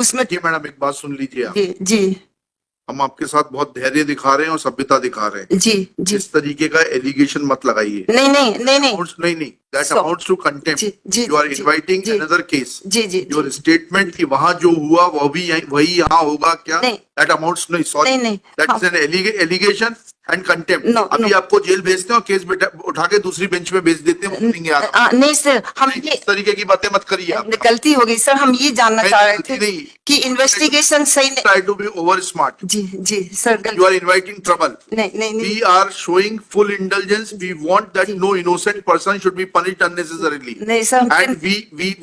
उसमें जी मैडम, एक बात सुन लीजिए आप। जी जी हम आपके साथ बहुत धैर्य दिखा रहे हैं और सभ्यता दिखा रहे हैं। जी जी इस तरीके का एलिगेशन मत लगाइए। नहीं नहीं नहीं नहीं नहीं, that So- amounts to contempt. जी जी यू आर जी इनवाइटिंग जी अनदर केस। जी जी योर जी स्टेटमेंट कि वहां जो हुआ वो भी वही यहाँ होगा क्या? नहीं दैट अमाउंट्स नहीं, सॉरी, नहीं नहीं that is an allegation and contempt. No अभी नो आपको जेल भेजते हैं और केस उठा के दूसरी बेंच में भेज देते हैं। नहीं सर, हम नहीं, ये इस तरीके की बातें मत करिए आप। गलती हो गई सर, हम ये जानना चाह रहे थे नहीं, कि इन्वेस्टिगेशन सही नहीं। Try to be over smart. जी जी सर, You गलती are inviting trouble. नहीं नहीं नहीं We are showing full indulgence. We want that जी। no innocent person should be punished unnecessarily. नहीं sir, And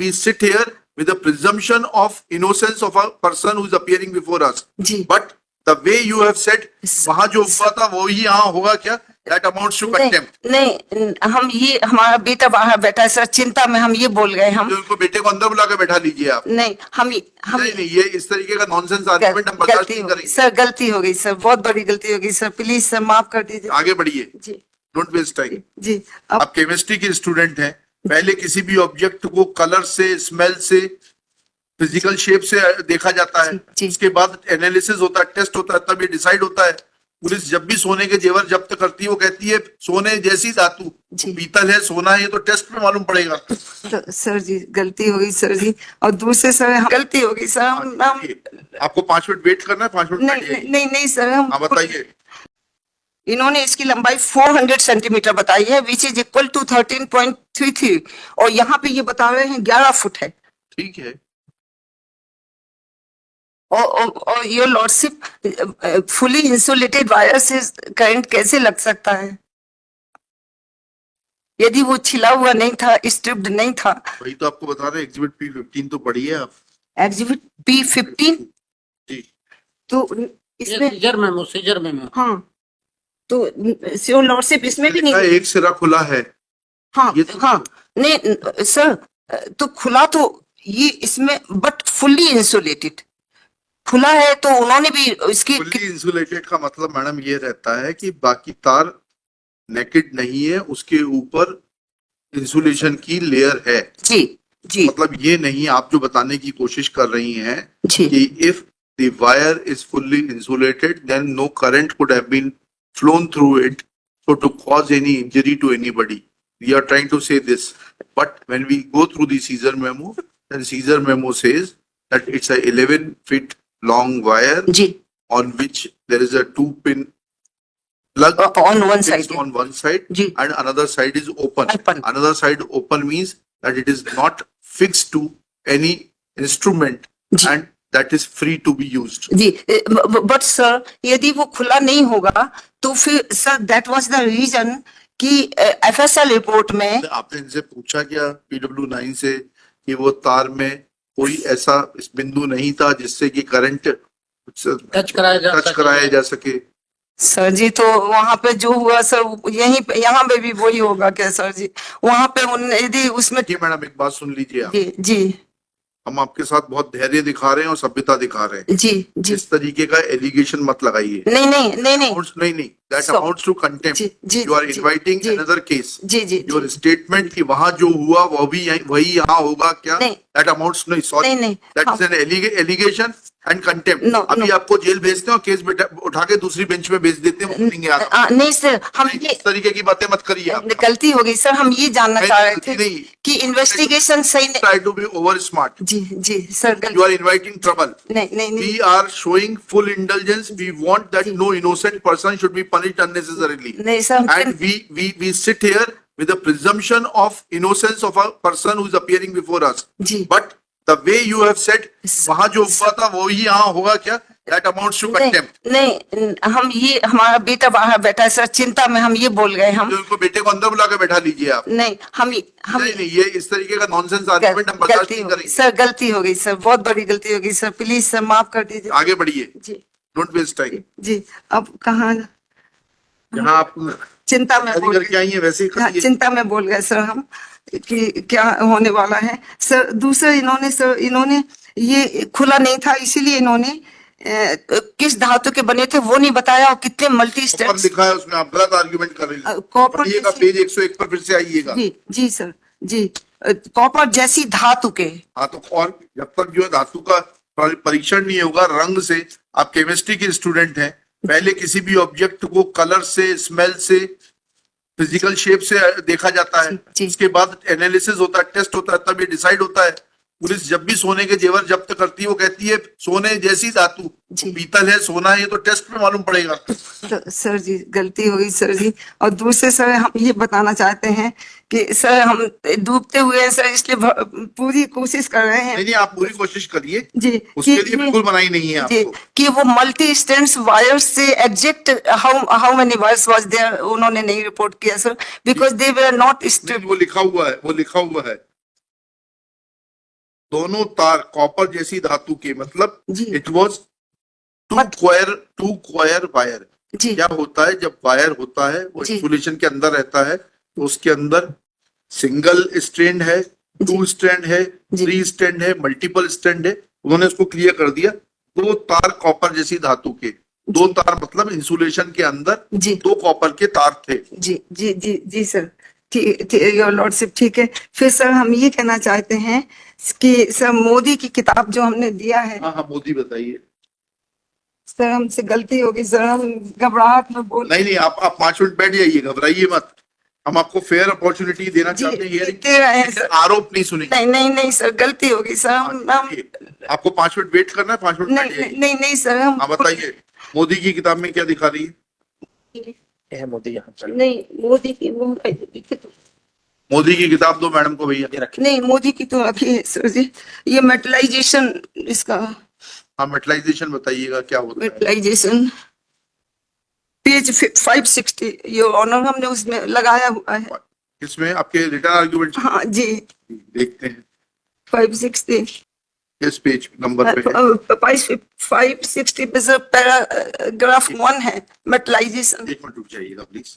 we sit here with the presumption of innocence of a person who is appearing before us. जी But the way you have said, वहां जो हुआ था वो ही यहाँ होगा क्या? That amounts to contempt. नहीं, हम ये हमारा बेटा बाहर बैठा है सर, चिंता में हम ये बोल गए हम। जो उनको बेटे को अंदर बुला के बैठा लीजिए आप। नहीं, हम नहीं, ये इस तरीके का नॉनसेंस आर्गुमेंट हम बर्दाश्त गलती नहीं हो गई करेंगे। सर, गलती हो गई सर, बहुत बड़ी गलती हो गई सर, प्लीज सर माफ कर दीजिए। आगे बढ़िए। जी डोंट वेस्ट टाइम। जी आप केमिस्ट्री के स्टूडेंट हैं। पहले किसी भी ऑब्जेक्ट को कलर से, स्मेल से, फिजिकल शेप से देखा जाता है। जी। उसके बाद एनालिसिस होता है, टेस्ट होता है, तब ये डिसाइड होता है। पुलिस जब भी सोने के जेवर जब्त करती है वो कहती है सोने जैसी धातु, जी। पीतल है, सोना है, ये तो टेस्ट में मालूम पड़ेगा। सर जी गलती हो गई सर जी, और दूसरे सर गलती हो गई सर, हम आपको 5 मिनट वेट करना है, 5 मिनट नहीं नहीं नहीं नहीं सर, हम हाँ बताइए। इन्होंने इसकी लंबाई 400 सेंटीमीटर बताई है, विच इज इक्वल टू 13.33, और यहाँ पे ये बता रहे हैं 11 फुट है। ठीक है, और your lordship, fully insulated wire से करंट कैसे लग सकता है यदि वो छिला हुआ नहीं था, स्ट्रिप्ड नहीं था। वही तो आपको बता रहे हैं। एग्जिबिट P15 तो पढ़िए आप। एग्जिबिट P15 जी, तो इसमें सीजर मेमो हाँ, तो योर लॉर्डशिप इसमें भी नहीं। एक सिरा खुला है। हाँ ये तो- हाँ, नहीं सर, तो खुला तो ये इसमें, बट फुल्ली इंसुलेटेड खुला है, तो उन्होंने भी इसकी फुल्ली इंसुलेटेड का मतलब मैडम ये रहता है कि बाकी तार नेकेड नहीं है, उसके ऊपर इंसुलेशन की लेयर है। जी जी मतलब ये नहीं, आप जो बताने की कोशिश कर रही हैं जी कि if the wire is fully insulated then no current could have been flown through it so to cause any injury to anybody. We are trying to say this, but when we go through the Caesar memo, then Caesar memo says that it's a 11 feet long wire जी on which there is a 2-pin plug on one fixed side on one side जी and another side is open. Open. Another side open means that it is not fixed to any instrument जी and that is free to be used. जी, but sir यदि वो खुला नहीं होगा तो फिर sir that was the reason कि एफएसएल रिपोर्ट में आपने इनसे पूछा क्या PW9 से कि वो तार में कोई ऐसा बिंदु नहीं था जिससे कि करंट टच कराया जा सके? सर जी, तो वहां पे जो हुआ सर यहीं पे, यहाँ पे भी वही होगा क्या सर जी? वहां पे यदि उसमें जी मैडम, एक बात सुन लीजिए आप। जी जी हम आपके साथ बहुत धैर्य दिखा रहे हैं और सभ्यता दिखा रहे हैं। जी जी इस तरीके का एलिगेशन मत लगाइए। नहीं नहीं नहीं नहीं नहीं, that So- amounts to contempt. जी जी यू आर जी इनवाइटिंग जी अनदर केस। जी जी योर स्टेटमेंट कि वहां जो हुआ वो भी वही यहाँ होगा क्या? नहीं दैट अमाउंट्स नहीं, सॉरी, नहीं नहीं that is an allegation and contempt. No, अभी no. आपको जेल भेजते हैं और केस उठा के दूसरी बेंच में भेज देते हैं। नहीं सर, हम नहीं, ये इस तरीके की बातें मत करिए आप। गलती हो गई सर, हम ये जानना चाह रहे थे नहीं, कि इन्वेस्टिगेशन सही नहीं। Try to be over smart. जी जी सर, You गलती are inviting trouble. नहीं नहीं नहीं We are showing full indulgence. We want that no innocent person should be punished unnecessarily. नहीं sir, And we sit here with the presumption of innocence of a person who is appearing before us. जी But the way you have said, वहां जो हुआ था वो ही यहाँ होगा क्या? That amounts to contempt. नहीं, हम ये हमारा बेटा बाहर बैठा है सर, चिंता में हम ये बोल गए हम। जो उनको बेटे को अंदर बुला के बैठा लीजिए आप। नहीं, हम नहीं, ये इस तरीके का नॉनसेंस आर्गुमेंट हम बर्दाश्त गलती नहीं हो गई करेंगे। सर, गलती हो गई सर, बहुत बड़ी गलती हो गई सर, प्लीज सर माफ कर दीजिए। आगे बढ़िए। जी डोंट वेस्ट टाइम। जी, अब कहाँ जहाँ आप चिंता में बोल करके आई है वैसे ही हाँ, करिए। चिंता में बोल गए सर हम कि क्या होने वाला है सर। दूसरा इन्होंने ये खुला नहीं था, इसीलिए इन्होंने किस धातु के बने थे वो नहीं बताया, और कितने मल्टी ऊपर स्टेप्स लिखा है उसमें, आप गलत आर्गुमेंट कर रही हैं। कॉपर पढ़िएगा पेज 101 पर फिर से आइएगा। जी जी सर जी, कॉपर जैसी धातु के। हाँ तो और जब तक जो है धातु का परीक्षण नहीं होगा रंग से। आप केमिस्ट्री के स्टूडेंट हैं, पहले किसी भी ऑब्जेक्ट को कलर से, स्मेल से, फिजिकल शेप से देखा जाता है, जी। उसके बाद एनालिसिस होता है, टेस्ट होता है, तब ये डिसाइड होता है। पुलिस जब भी सोने के जेवर जब्त करती है वो कहती है सोने जैसी धातु, जी। पीतल है, सोना है, ये तो टेस्ट में मालूम पड़ेगा। तो सर जी गलती हो गई सर जी। और दूसरे सर हम ये बताना चाहते हैं कि सर हम डूबते हुए हैं सर, इसलिए पूरी कोशिश कर रहे हैं नहीं नहीं, आप पूरी कोशिश करिए, जी उसके कि लिए बिल्कुल मनाही नहीं है जी आपको। कि वो मल्टी स्ट्रैंड्स वायर्स से exact how many wires was there उन्होंने नहीं रिपोर्ट किया sir, because they were not नहीं, वो लिखा हुआ है, वो लिखा हुआ है दोनों तार कॉपर जैसी धातु के, मतलब जी it was to quire wire. जी क्या होता है जब वायर होता है वो जी। इंसुलेशन के अंदर रहता है, तो उसके अंदर सिंगल स्ट्रैंड है, टू स्ट्रैंड है, जी। 3 स्ट्रैंड है, मल्टीपल स्ट्रैंड है। उन्होंने उसको क्लियर कर दिया, दो तार कॉपर जैसी धातु के, दो तार मतलब इंसुलेशन के अंदर जी दो कॉपर के तार थे। जी जी जी जी सर, ठीक योर लॉर्डशिप, ठीक है। फिर सर हम ये कहना चाहते हैं कि सर मोदी की किताब जो हमने दिया है, हाँ हाँ, मोदी बताइए। सर हमसे गलती होगी सर, हम घबराहट में बोल नहीं नहीं, आप 5 मिनट बैठ जाइए, घबराइए मत। हम आपको फेयर अपॉर्चुनिटी देना जी चाहते हैं hearing दे रहे हैं की, सर। आरोप नहीं सुनेंगे। नहीं नहीं नहीं सर, गलती होगी सर, हम आपको 5 मिनट वेट करना है, 5 मिनट बैठ नहीं जाइए। नहीं नहीं सर, हम हाँ बताइए, मोदी की किताब में क्या दिखा रही है? मोदी यहाँ पर नहीं मोदी की वो मोदी की किताब दो मैडम को भैया। नहीं मोदी की तो अभी है सर जी, ये मेटलाइजेशन इसका, हाँ, मेटलाइजेशन बताइएगा क्या होता है। मेटलाइजेशन पेज 560 ये ऑनर हमने उसमें लगाया हुआ है। इसमें आपके रिटर्न आर्ग्यूमेंट हाँ जी देखते हैं 560 किस पेज नंबर पे है। 560 पे सर पैराग्राफ 1 है मेटलाइजेशन। एक मिनट रुक जाइएगा प्लीज।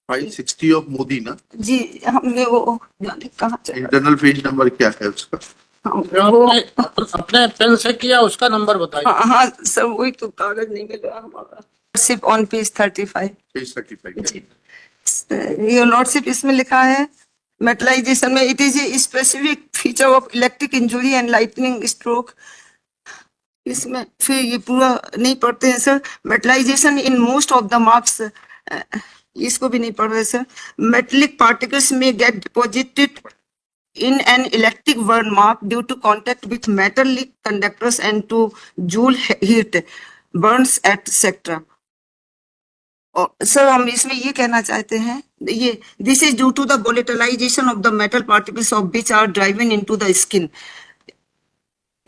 560 ऑफ मोदी ना, जी हमने वो जाने कहाँ चला इंटरनल पेज नंबर क्या है उसका? हाँ, वो अपने पेन से किया उसका नंबर बताइए। हाँ हाँ सर वही तो कागज नहीं मिल रहा हमारा, सिर्फ ऑन पेज 35 पेज 35 जी। योर लॉर्डशिप इसमें लिखा है मेटलाइजेशन में it is a specific feature of electric injury and lightning stroke. इसमें फिर ये पूरा नहीं पढ़ते हैं sir. Metallisation in most of the marks, इसको भी नहीं पढ़ रहे सर। मेटलिक पार्टिकल्स में get deposited in an electric burn mark due to contact with metallic conductors and to joule heat burns etc. और सर हम इसमें ये कहना चाहते हैं ये this is due to the volatilization of the metal particles of which are driven into the skin।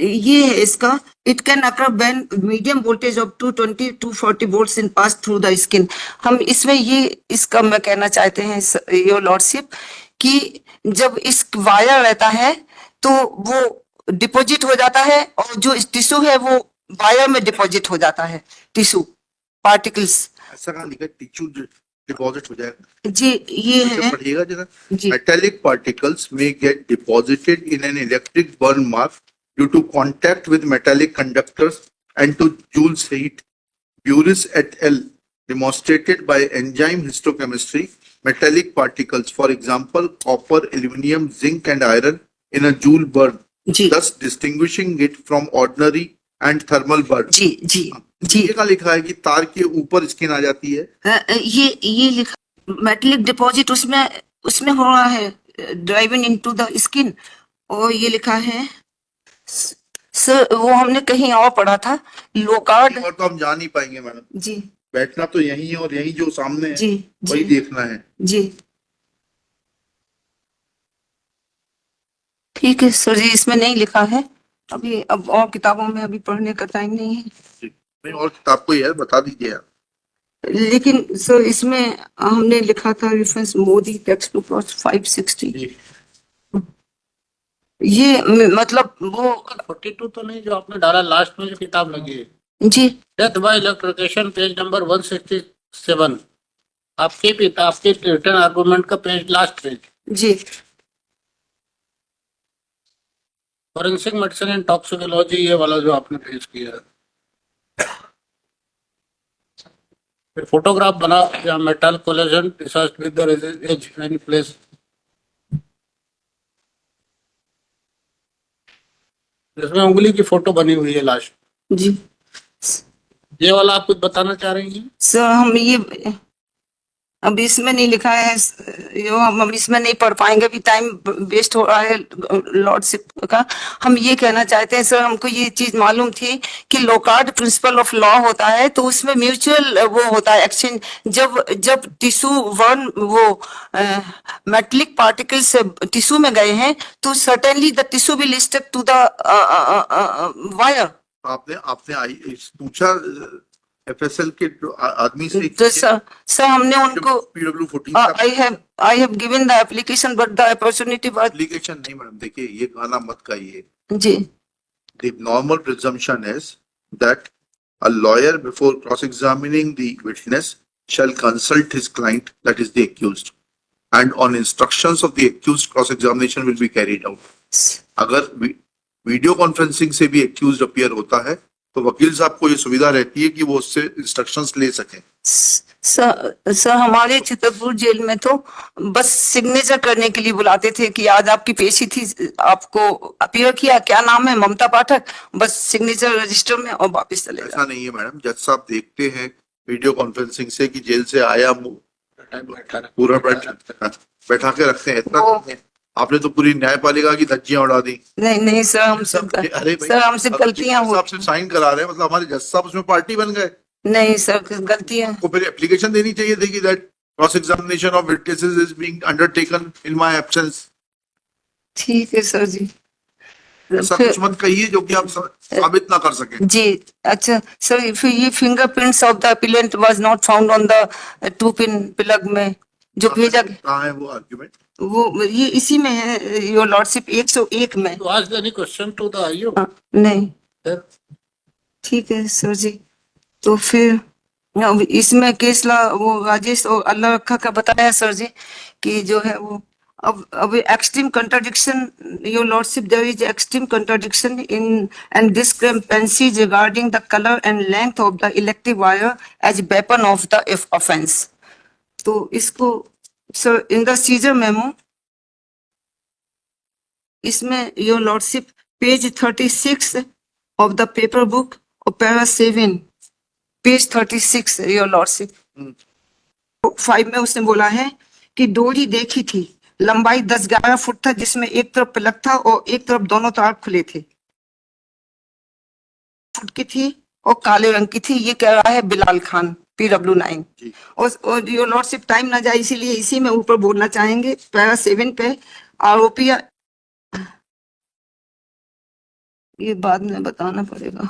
ये है इसका, it can occur when medium voltage of 220 to 240 volts in pass through the skin। हम इसमें ये इसका मैं कहना चाहते हैं योर लॉर्डशिप कि जब इस वायर रहता है तो वो डिपॉजिट हो जाता है और जो टिश्यू है वो वायर में डिपॉजिट हो जाता है, टिश्यू पार्टिकल्स। ऐसा कहाँ लिखा है टिश्यू डिपॉजिट हो जाएगा? जी ये है पढ़िएगा जरा। जी मेटेलिक पार्टिकल्स में get deposited in an electric burn mark due to contact with metallic conductors and to Joule's heat. Buris et al demonstrated by enzyme histochemistry metallic particles, for example copper, aluminum, zinc and iron in a joule burn, जी thus distinguishing it from ordinary and thermal burn। जी जी जी ये क्या लिखा है कि तार के ऊपर स्किन आ जाती है? ये लिखा मेटेलिक डिपॉजिट उसमें उसमें हो रहा है ड्राइविंग इनटू द स्किन, और ये लिखा है सर वो हमने कहीं और पढ़ा था लोकार्ड। और तो हम जान नहीं पाएंगे मैडम, जी बैठना तो यही है और यही जो सामने है जी वही जी देखना है। जी ठीक है सर जी, इसमें नहीं लिखा है अभी, अब और किताबों में अभी पढ़ने का टाइम नहीं है। नहीं, और किताब को यार बता दीजिए आप। लेकिन सर इसमें हमने लिखा था रेफरेंस मोदी टेक्स्ट बुक 560। ये मतलब वो 42 तो नहीं, जो आपने डाला लास्ट में जो किताब लगी है जी death by electrocution page number 167, आपके रिटर्न आर्गुमेंट का पेज, लास्ट पेज, जी फॉरेंसिक मेडिसिन एंड टॉक्सिकोलॉजी, ये वाला जो आपने पेश किया है। फिर फोटोग्राफ बना या metal collagen discharge with the edge any place. इसमें उंगली की फोटो बनी हुई है लास्ट, जी ये वाला आप कुछ बताना चाह रही हैं? सर, हम ये अब इसमें नहीं लिखा है, यो हम इसमें नहीं पढ़ पाएंगे, अभी टाइम वेस्ट हो रहा है लॉर्डशिप का। हम ये कहना चाहते हैं सर, हमको ये चीज मालूम थी कि लोकार्ड प्रिंसिपल ऑफ लॉ होता है, तो उसमें म्यूचुअल वो होता है एक्सचेंज। जब जब टिश्यू वन वो मेटलिक पार्टिकल्स टिश्यू में गए हैं, तो certainly the tissue will stick to the wire. आपने आपने पूछा एफएसएल के आदमी से तो सर हमने उनको PW 14 I have given the application, but the opportunity was application नहीं मैडम, देखिए ये गाना मत गाइए। जी The normal presumption is that a lawyer before cross-examining the witness shall consult his client, that is the accused, and on instructions of the accused cross-examination will be carried out. अगर video conferencing से भी accused appear होता है तो वकील साहब को ये सुविधा रहती है कि वो उससे इंस्ट्रक्शंस ले सकें। सर हमारे छतरपुर जेल में तो बस सिग्नेचर करने के लिए बुलाते थे कि आज आपकी पेशी थी, आपको अपीयर किया, क्या नाम है, ममता पाठक, बस सिग्नेचर रजिस्टर में और वापस चले जाओ। ऐसा नहीं है मैडम, जज साहब देखते हैं वीडियो कॉन्फ्रेंसिंग से कि जेल से आया पूरा बैठा के रखते हैं, इतना नहीं है। आपने तो पूरी न्यायपालिका की धज्जियां उड़ा दी। नहीं सर, हमसे अरे भाई, सर हमसे गलतियां हो, आपसे साइन करा रहे हैं, मतलब हमारे जज साहब उसमें पार्टी बन गए। नहीं सर गलतियां, को फिर एप्लीकेशन देनी चाहिए थी कि that cross examination of witnesses is being undertaken in my absence. ठीक है सर जी। ऐसा कुछ मत कहिए जो कि आप साबित ना कर सके। जी अच्छा सर, फिर ये fingerprints of the appellate was not found on the two pin plug में जो भेजा, कहाँ है वो आर्गुमेंट? वो ये इसी में है योर लॉर्डशिप 101 में। तो आज any question to the IO? नहीं ठीक है सर जी। तो फिर अब इसमें केस ला वो राजेश और अल्लाह रखा का बताया सर जी कि जो है वो अब extreme contradiction your lordship, there is extreme contradiction in and discrepancy regarding the colour and length of the electric wire as weapon of the offence. तो इसको sir in the seizure memo, इसमें your lordship page 36 of the paper book और para 7 page 36 your lordship 5 में उसने बोला है कि डोरी देखी थी, लंबाई 10-11 फुट था, जिसमें एक तरफ प्लग था और एक तरफ दोनों तार खुले थे, फुट की थी और काले रंग की थी। ये कह रहा है बिलाल खान PW9। और योर लॉर्डशिप टाइम ना जाए इसीलिए इसी में ऊपर बोलना चाहेंगे पैरा 7 पे आरोपी, ये बाद में बताना पड़ेगा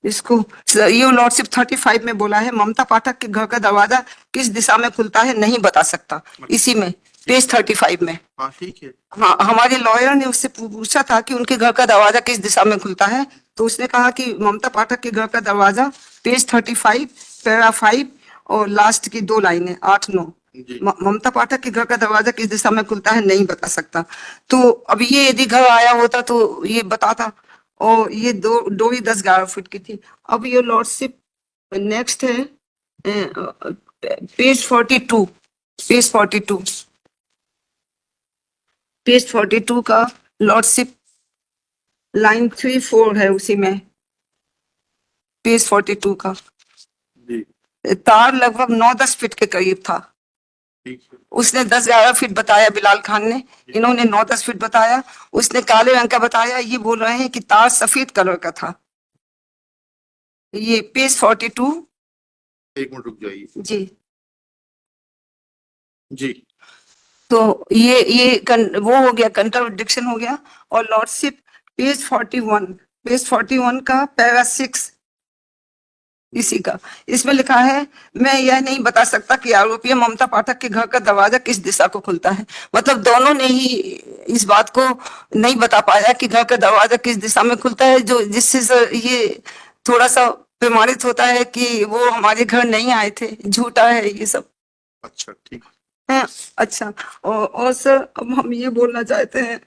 इसको। योर लॉर्डशिप 35 में बोला है ममता पाठक के घर का दरवाजा किस दिशा में खुलता है नहीं बता सकता, इसी में पेज 35 में। हाँ ठीक है। हाँ हमारे लॉयर ने उससे पूछा था कि उनके घर का दरवाजा किस दिशा में खुलता है, तो उसने कहा कि ममता पाठक के घर का दरवाजा पेज 35 पैरा 5 और लास्ट की 2 लाइनें 8-9, ममता पाठक के घर का दरवाजा किस दिशा में खुलता है नहीं बता सकता। तो अब ये यदि घर आया होता तो ये बताता, और ये डोरी 10-11 फुट की थी। अब ये लॉर्डशिप नेक्स्ट है पेज 42 पेज 42 का लॉर्डशिप लाइन 3-4 है उसी में, पेज 42 का। तार लगभग 9-10 फीट के करीब था, उसने 10-11 फीट बताया बिलाल खान ने, इन्होंने 9-10 फीट बताया, उसने काले रंग का बताया, ये बोल रहे हैं कि तार सफेद कलर का था। ये पेज 42। एक मिनट रुक जाइए जी जी। तो ये वो हो गया, कंट्राडिक्शन हो गया। और लॉर्डशिप पेज 41 का पैरा 6 इसी का, इसमें लिखा है मैं यह नहीं बता सकता कि आरोपी ममता पाठक के घर का दरवाजा किस दिशा को खुलता है। मतलब दोनों ने ही इस बात को नहीं बता पाया कि घर का दरवाजा किस दिशा में खुलता है, जो जिससे ये थोड़ा सा प्रमाणित होता है कि वो हमारे घर नहीं आए थे, झूठा है ये सब। अच्छा ठीक है। अच्छा और सर अब हम ये बोलना चाहते हैं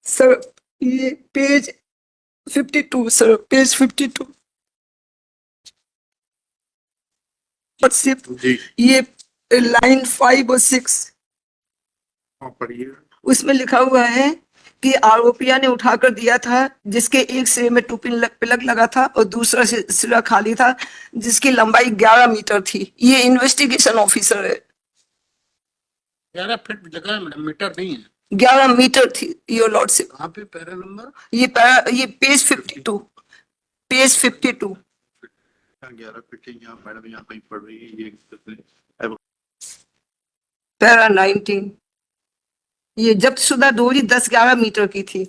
सर, ये पेज 52 सर, पेज 52 जी। ये लाइन 5 और 6 हाँ, पढ़िए। उसमें लिखा हुआ है कि आरोपिया ने उठाकर दिया था जिसके एक सिरे में 2 पिन प्लग लगा था और दूसरा सिरा खाली था जिसकी लंबाई 11 मीटर थी। ये इन्वेस्टिगेशन ऑफिसर है। 11 फीट लगा है मैडम, मीटर नहीं है। 11 मीटर थी योर लॉर्डशिप। कहाँ पे पैरा नंबर? ये पेज 52, पेज 52। 11 फीट यहाँ मैडम यहाँ कहीं पढ़ रही है ये। पैरा 19। ये जब्तशुदा डोरी 10-11 मीटर की थी।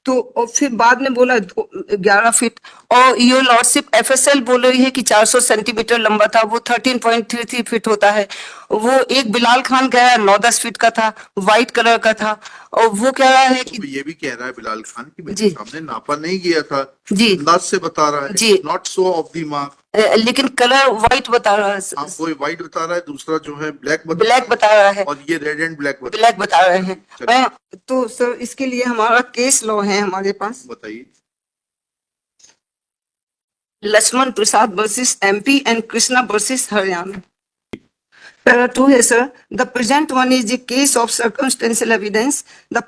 तो और फिर बाद में बोला 11 फीट। और योर लॉर्डशिप एफएसएल बोल रही है कि 400 सेंटीमीटर लंबा था, वो 13.33 फीट होता है। वो एक बिलाल खान कह रहा है 9-10 फीट का था, व्हाइट कलर का था। और वो कह रहा है कि ये भी कह रहा है बिलाल खान की जी। मेरे सामने नापा नहीं गया था, जी। अंदाज से बता रहा है, जी। Not so of the mark. लेकिन कलर व्हाइट बता रहा है, हाँ, कोई व्हाइट बता रहा है, दूसरा जो है ब्लैक ब्लैक बता रहा है, और ये रेड एंड ब्लैक ब्लैक बता रहे हैं। चलिए। तो सर इसके लिए हमारा केस लॉ है हमारे पास, बताइए। Lakshman Prasad versus MP and Krishna versus Haryana. Para 2 है sir. The present one is the case of circumstantial evidence. The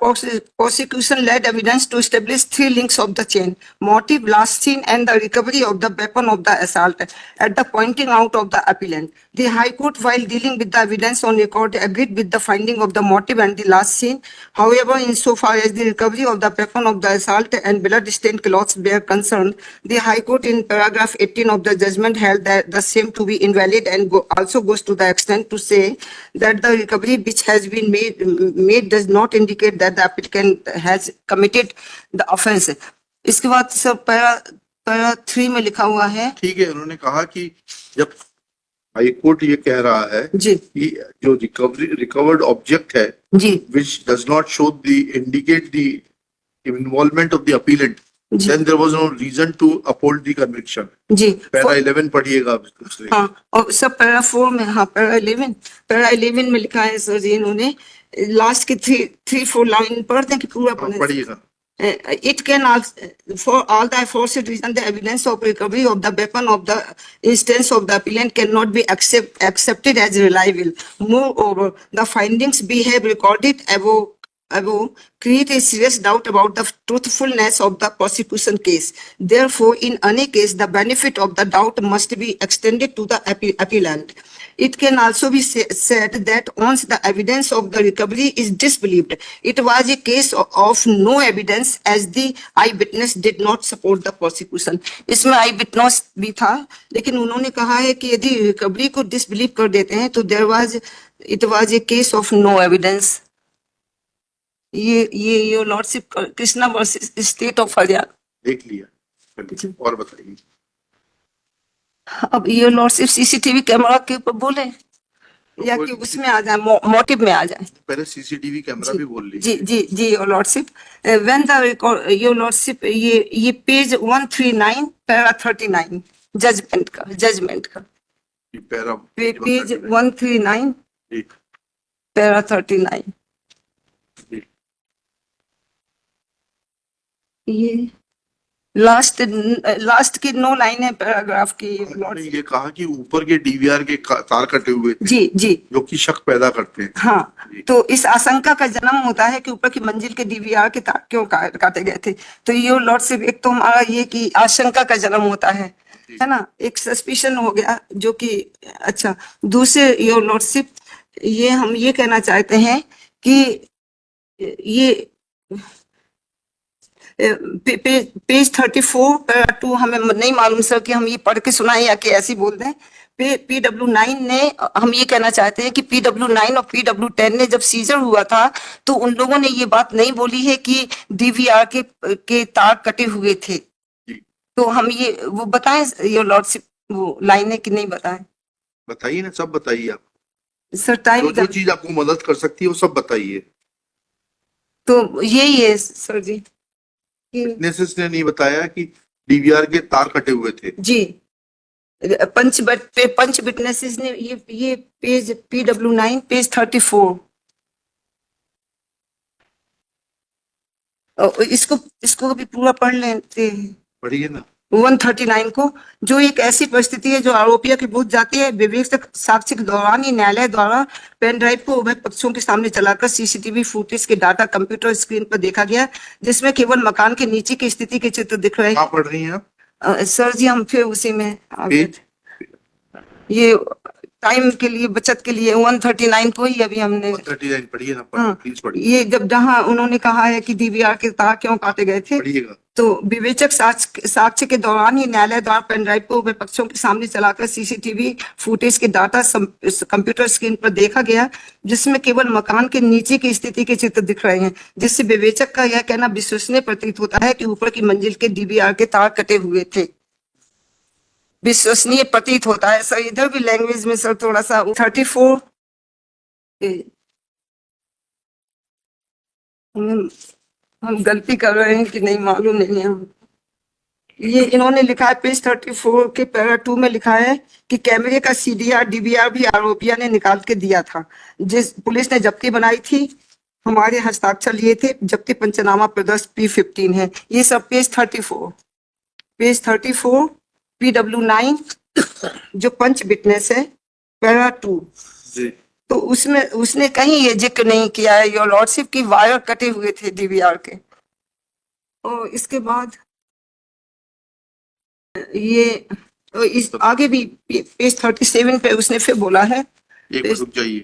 prosecution led evidence to establish 3 links of the chain: motive, last seen, and the recovery of the weapon of the assault at the pointing out of the appellant. The High Court, while dealing with the evidence on record, agreed with the finding of the motive and the last seen. However, insofar as the recovery of the weapon of the assault and blood-stained clothes were concerned, the High Court in paragraph 18 of the judgment held that the same to be invalid and also goes to the extent to say that the recovery which has been made does not indicate that the applicant has committed the offence. इसके बाद sir para 3 में लिखा हुआ है। ठीक है, उन्होंने कहा कि जब हाई कोर्ट ये कह रहा है जी कि जो रिकवर्ड ऑब्जेक्ट है जी which does not show indicate the involvement of the appellant, जी then there was no reason to uphold the conviction. जी पैरा 11 पढ़िएगा आप दूसरे। हाँ, और सब पैरा 4 में, हाँ पैरा 11 में लिखा है सर जी, इन्होंने लास्ट के 3-4 लाइन पढ़ दें कि पूरा हाँ, पढ़े। पढ़िएगा। It can also, for all the aforesaid reason, the evidence of recovery of the weapon of the instance of the appellant cannot be accepted as reliable. Moreover, the findings we have recorded above create a serious doubt about the truthfulness of the prosecution case. Therefore, in any case, the benefit of the doubt must be extended to the appellant. It can also be said that once the evidence of the recovery is disbelieved, it was a case of no evidence as the eyewitness did not support the prosecution. इसमें eyewitness भी था, लेकिन उन्होंने कहा है कि यदि recovery को डिसबिलीव कर देते हैं तो it was a case of no evidence. ये your lordship Krishna versus state of Haryana देख लिया। चलिए, और बताइए। अब योर लॉर्डशिप सीसीटीवी कैमरा के ऊपर बोले या कि उसमें आ जाए, मोटिव में आ जाए। पहले सीसीटीवी कैमरा भी बोल लीजिए। जी your lordship, when the your lordship ये पेज 139 पैरा 39 जजमेंट का पैरा पेज 139 जी। पैरा 39 जी। ये लास्ट की 9 लाइन है पैराग्राफ की। उन्होंने ये कहा कि ऊपर के डीवीआर के तार कटे हुए थे, जी जो कि शक पैदा करते हैं। हाँ, तो इस आशंका का जन्म होता है कि ऊपर की मंजिल के डीवीआर के तार क्यों काटे गए थे। तो योर लॉर्डशिप, एक तो हमारा ये कि आशंका का जन्म होता है ना, एक सस्पिशन हो गया जो कि अच्छा। दूसरे योर लॉर्डशिप, ये हम ये कहना चाहते हैं कि ये पेज 34 पैरा 2 हमें नहीं मालूम सर कि हम ये पढ़ के सुनाएं या कि ऐसे बोल दें। PW9 ने, हम ये कहना चाहते हैं कि PW9 और PW10 ने जब सीजर हुआ था तो उन लोगों ने ये बात नहीं बोली है कि डीवीआर के तार कटे हुए थे। तो हम ये वो बताएं योर लॉर्डशिप, वो लाइन है कि नहीं बताएं? बताइए ना, सब बताइए आप। सर टाइम जो चीज आपको मदद कर सकती है वो सब बताइए। तो यही है सर जी, विटनेसेस ने नहीं बताया कि डीवीआर के तार कटे हुए थे। जी, पंच विटनेसेस ने ये पेज PW9 पेज 34, इसको भी पूरा पढ़ लेते हैं। पढ़िए ना। 139 को, जो एक ऐसी परिस्थिति है जो आरोपियों की बूझ जाती है। विवेक साक्ष्य के दौरान ही न्यायालय द्वारा पेन ड्राइव को उभय पक्षों के सामने चलाकर सीसीटीवी फुटेज के डाटा कंप्यूटर स्क्रीन पर देखा गया, जिसमें केवल मकान के नीचे की स्थिति के चित्र दिख रहे कहाँ पढ़ रही हैं आप? हैं। सर जी हम फिर उसी में आ गए पेज? थे। ये टाइम के लिए, बचत के लिए 139 को ही अभी हमने 139 पढ़िए ना, हाँ, प्लीज पढ़िए, ये जब जहां उन्होंने कहा है कि डीवीआर के तार क्यों काटे गए थे, पढ़िएगा। तो विवेचक साक्ष्य के दौरान ही न्यायालय द्वारा पेन ड्राइव को उभय पक्षों के सामने चलाकर सीसीटीवी फुटेज के डाटा कंप्यूटर स्क्रीन पर देखा गया, जिसमें केवल मकान के नीचे की स्थिति के चित्र दिख रहे हैं, जिससे विवेचक का यह कहना विश्वसनीय प्रतीत होता है कि ऊपर की मंजिल के डीवीआर के तार कटे हुए थे। विश्वसनीय प्रतीत होता है। सर इधर भी लैंग्वेज में सर थोड़ा सा 34 हम गलती कर रहे हैं कि नहीं मालूम नहीं है। ये इन्होंने लिखा है पेज 34 के पैरा 2 में लिखा है कि कैमरे का सीडीआर डीवीआर भी आरोपिया ने निकाल के दिया था। जिस पुलिस ने जब्ती बनाई थी, हमारे हस्ताक्षर लिए थे, जब्ती पंचनामा प्रदर्श P15 है। ये सब पेज 34 PW9 जो पंच विटनेस है पैरा 2, जी। तो उसमें उसने कहीं ये जिक्र नहीं किया है योर लॉर्डशिप की वायर कटे हुए थे डीवीआर के। और इसके बाद ये इस आगे भी पेज 37 पे उसने फिर बोला है। एक मिनट रुक जाइए।